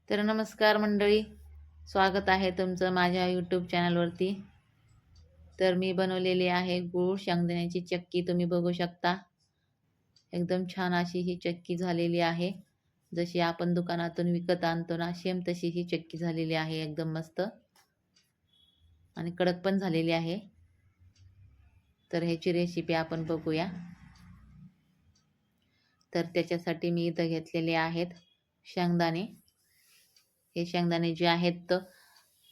तर नमस्कार मंडळी, स्वागत आहे तुमचं माझ्या यूट्यूब चॅनलवरती. तर मी बनवलेली आहे गूळ शेंगदाण्याची चक्की. तुम्ही बघू शकता, एकदम छान अशी ही चक्की झालेली आहे. जशी आपण दुकानातून विकत आणतो ना, सेम तशी ही चक्की झालेली आहे. एकदम मस्त आणि कडक पण झालेली आहे. तर ह्याची रेसिपी आपण बघूया. तर त्याच्यासाठी मी इथं घेतलेले आहेत शेंगदाणे. हे शेंगदाणे जे आहेत तर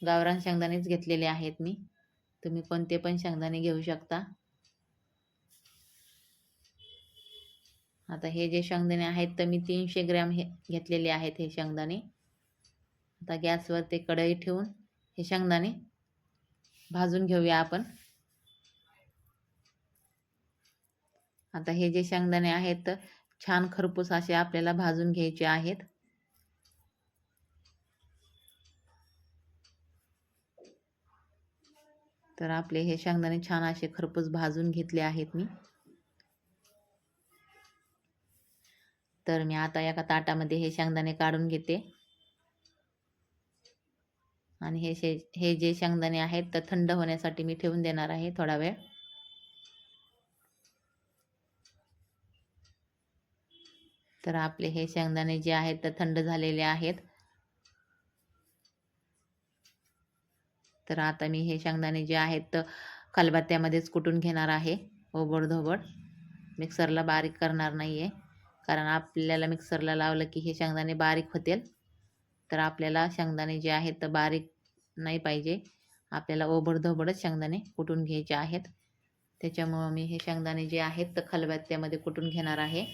गावरान शेंगदाणेच घेतलेले आहेत मी. तुम्ही कोणते पण शेंगदाणे घेऊ शकता. आता हे जे शेंगदाणे आहेत तर मी 300 ग्रॅम हे घेतलेले आहेत हे शेंगदाणे. आता गॅसवर ते कढई ठेवून हे शेंगदाणे भाजून घेऊया आपण. आता हे जे शेंगदाणे आहेत तर छान खरपूस असे आपल्याला भाजून घ्यायचे आहेत. तर आपले हे शेंगदाणे छान असे खरपूस भाजून घेतले आहेत मी. तर मी आता एका ताटामध्ये हे शेंगदाणे काढून घेते आणि हे जे शेंगदाणे आहेत तर थंड होण्यासाठी मी ठेवून देणार आहे थोडा वेळ. तर आपले हे शेंगदाणे जे आहेत तर थंड झालेले आहेत. तर आता मी हे शेंगदाणे जे आहेत तर खलबत्त्यामध्येच कुटून घेणार आहे ओबडधोबड. मिक्सरला बारीक करणार नाही आहे, कारण आपल्याला मिक्सरला लावलं की हे शेंगदाणे बारीक होतील. तर आपल्याला शेंगदाणे जे आहेत तर बारीक नाही पाहिजे, आपल्याला ओबडधोबडच शेंगदाणे कुटून घ्यायचे आहेत. त्याच्यामुळं मी हे शेंगदाणे जे आहेत तर खलबत्त्यामध्ये कुटून घेणार आहे.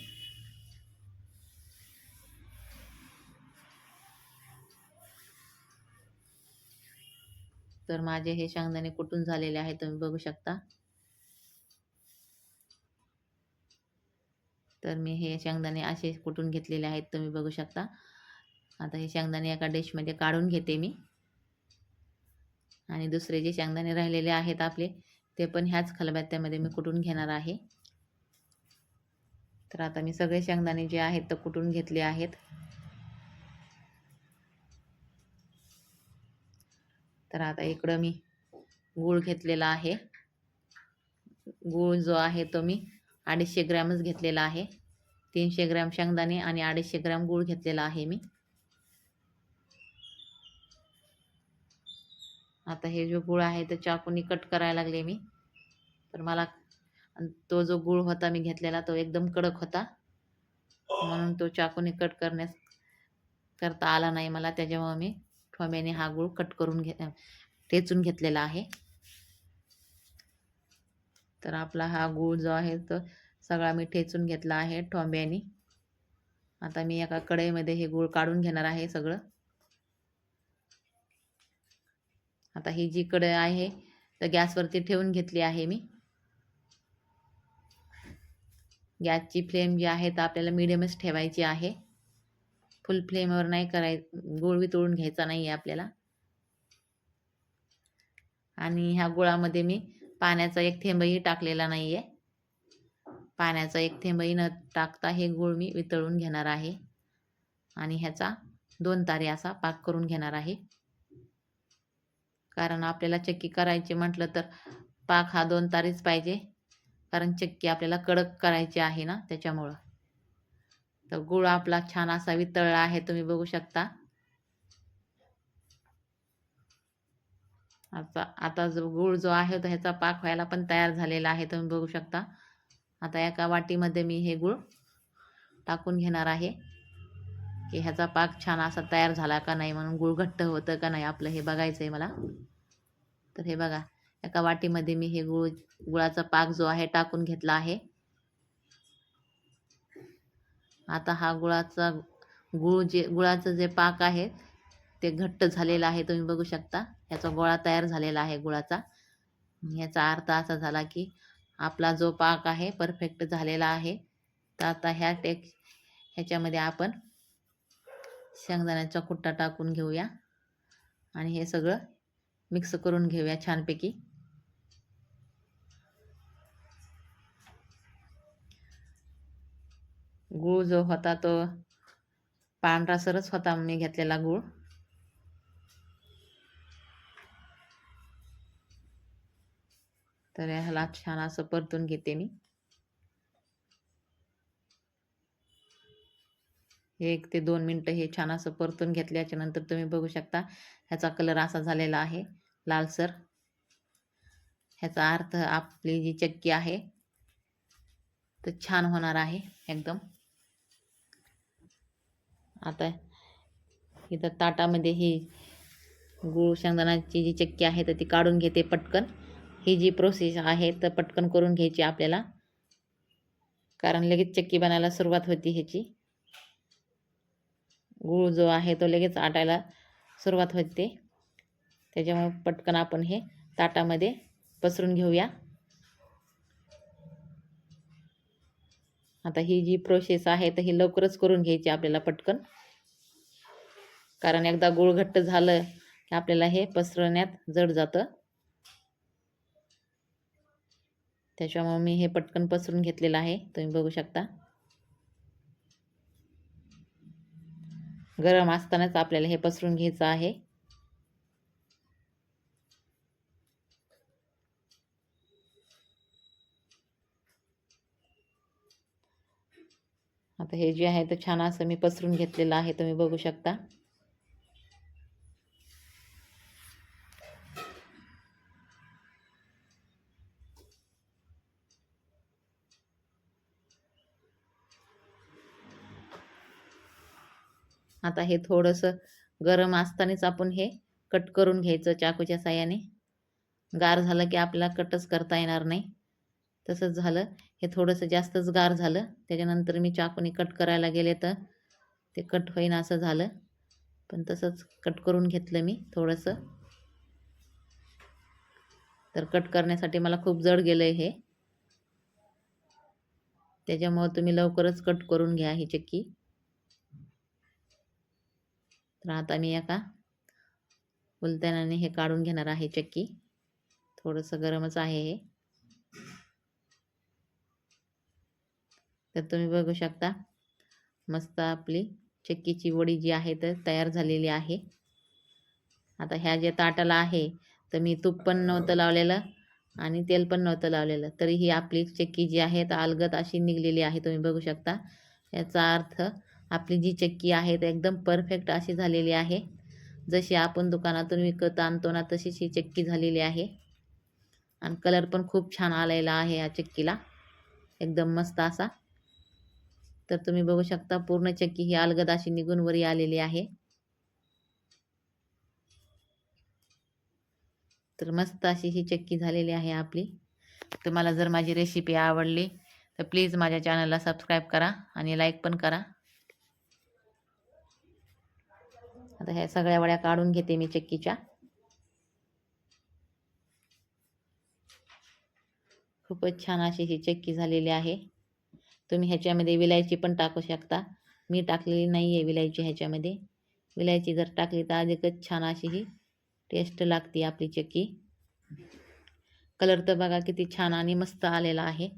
तर माझे हे शेंगदाणे कुटून झालेले आहेत, तुम्ही बघू शकता. तर मी हे शेंगदाणे असे कुटून घेतलेले आहेत, तुम्ही बघू शकता. आता हे शेंगदाणे एका डिशमध्ये काढून घेते मी आणि दुसरे जे शेंगदाणे राहिलेले आहेत आपले ते पण ह्याच खलबत्त्यामध्ये मी कुटून घेणार आहे. तर आता मी सगळे शेंगदाणे जे आहेत तर कुटून घेतले आहेत. तर आता इकडं मी गूळ घेतलेला आहे. गूळ जो आहे तो मी 250 ग्रॅमच घेतलेला आहे. 300 ग्रॅम शेंगदाणे आणि 250 ग्रॅम गूळ घेतलेला आहे मी. आता हे जो गूळ आहे तर चाकूनी कट करायला लागले मी. तर मला तो जो गूळ होता मी घेतलेला तो एकदम कडक होता, म्हणून तो चाकूनी कट करता आला नाही मला. त्याच्यामुळे मी ठोंब्याने हा गूळ कट करून ठेचून घेतलेला आहे. तर आपला हा गूळ जो आहे तो सगळा मी ठेचून घेतला आहे ठोंब्याने. आता मी एका कढईमध्ये हे गूळ काढून घेणार आहे सगळं. आता ही जी कढई आहे तर गॅसवरती ठेवून घेतली आहे मी. गॅसची फ्लेम जी आहे तर आपल्याला मिडियमच ठेवायची आहे. फुल फ्लेमवर नाही गूळ वितळून घ्यायचा नाही आहे आपल्याला. आणि ह्या गुळामध्ये मी पाण्याचा एक थेंबही टाकलेला नाही आहे. पाण्याचा एक थेंबही न टाकता हे गूळ मी वितळून घेणार आहे आणि ह्याचा 2 तारे असा पाक करून घेणार आहे. कारण आपल्याला चक्की करायची म्हटलं तर पाक हा 2 तारेच पाहिजे, कारण चक्की आपल्याला कडक करायची आहे ना, त्याच्यामुळं. तर गूळ आपला छान असा वितळला आहे, तुम्ही बघू शकता. आता जो गूळ जो आहे तो ह्याचा पाक व्हायला पण तयार झालेला आहे, तुम्ही बघू शकता. आता एका वाटीमध्ये मी हे गूळ टाकून घेणार आहे की ह्याचा पाक छान असा तयार झाला का नाही, म्हणून गूळ घट्ट होतं का नाही आपलं हे बघायचं आहे मला. तर हे बघा, एका वाटीमध्ये मी हे गुळाचा पाक जो आहे टाकून घेतला आहे. आता हा गुळाचं जे पाक आहे ते घट्ट झालेलं आहे, तुम्ही बघू शकता. ह्याचा गोळा तयार झालेला आहे गुळाचा. ह्याचा अर्थ असा झाला की आपला जो पाक आहे परफेक्ट झालेला आहे. तर आता ह्याच्यामध्ये आपण शेंगदाण्याचा कुट्टा टाकून घेऊया आणि हे सगळं मिक्स करून घेऊया छानपैकी. गूळ जो होता तो पांढरासरच होता मी घेतलेला गूळ. तर ह्याला छान असं परतून घेते मी. 1 ते 2 मिनटं हे छान असं परतून घेतल्याच्या नंतर तुम्ही बघू शकता ह्याचा कलर असा झालेला आहे लालसर. ह्याचा अर्थ आपली जी चक्की आहे तर छान होणार आहे एकदम. आता इथं ताटामध्ये ही गूळ शेंगदाण्याची जी चक्की आहे तर ती काढून घेते पटकन. ही जी प्रोसेस आहे तर पटकन करून घ्यायची आपल्याला, कारण लगेच चक्की बनायला सुरुवात होती ह्याची. गूळ जो आहे तो लगेच आटायला सुरुवात होते, त्याच्यामुळे पटकन आपण हे ताटामध्ये पसरून घेऊया. आता ही जी प्रोसेस आहे तर ही लवकरच करून घ्यायची आपल्याला पटकन, कारण एकदा गूळ घट्ट झालं की आपल्याला हे पसरवण्यात जड जातं. त्याच्यामुळे मी हे पटकन पसरून घेतलेलं आहे, तुम्ही बघू शकता. गरम असतानाच आपल्याला हे पसरून घ्यायचं आहे. आता हे जे आहे तर छान असं मी पसरून घेतलेलं आहे, तुम्ही बघू शकता. आता हे थोडंसं गरम असतानाच आपण हे कट करून घ्यायचं चाकूच्या साहाय्याने. गार झालं की आपल्याला कटच करता येणार नाही. तसंच झालं, हे थोडंसं जास्तच गार झालं, त्याच्यानंतर मी चाकूने कट करायला गेले तर ते कट होईना असं झालं. पण तसंच कट करून घेतलं मी थोडंसं. तर कट करण्यासाठी मला खूप जड गेलं हे, त्याच्यामुळे तुम्ही लवकरच कट करून घ्या ही चक्की. तर आता मी एका उलथण्याने हे काढून घेणार आहे चक्की. थोडंसं गरमच आहे हे. तर तुम्ही बघू शकता मस्त आपली चक्कीची वडी जी आहे तर तयार झालेली आहे. आता ह्या जे ताटाला आहे तर मी तूप पण नव्हतं लावलेलं आणि तेल पण नव्हतं लावलेलं, तरीही आपली चक्की जी आहे तर अलगद अशी निघलेली आहे, तुम्ही बघू शकता. याचा अर्थ आपली जी चक्की आहे तर एकदम परफेक्ट अशी झालेली आहे. जशी आपण दुकानातून विकत आणतो ना तशीच ही चक्की झालेली आहे. आणि कलर पण खूप छान आलेला आहे या चक्कीला, एकदम मस्त असा. तर तुम्ही बघू शकता पूर्ण चक्की ही अलगद अशी निघून वरी आलेली आहे. तर मस्त अशी ही चक्की झालेली आहे आपली. तुम्हाला जर माझी रेसिपी आवडली तर प्लीज माझ्या चॅनलला सबस्क्राईब करा आणि लाईक पण करा. आता ह्या सगळ्या वड्या काढून घेते मी चक्कीच्या. खूपच छान अशी ही चक्की झालेली आहे. तुम्ही ह्याच्यामध्ये विलायची पण टाकू शकता. मी टाकलेली नाही आहे विलायची ह्याच्यामध्ये. विलायची जर टाकली तर अधिकच छान अशी ही टेस्ट लागते आपली चक्की. कलर तर बघा किती छान आणि मस्त आलेला आहे.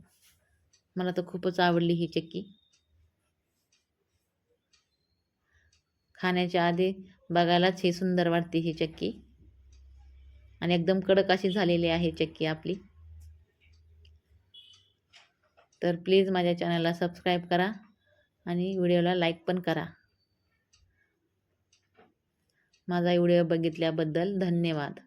मला तर खूपच आवडली ही चक्की. खाण्याच्या आधी बघायलाच ही सुंदर वाटते ही चक्की आणि एकदम कडक अशी झालेली आहे चक्की आपली. तर प्लीज माझ्या चॅनलला सबस्क्राईब करा आणि व्हिडिओला लाईक पण करा. माझा व्हिडिओ बघितल्याबद्दल धन्यवाद.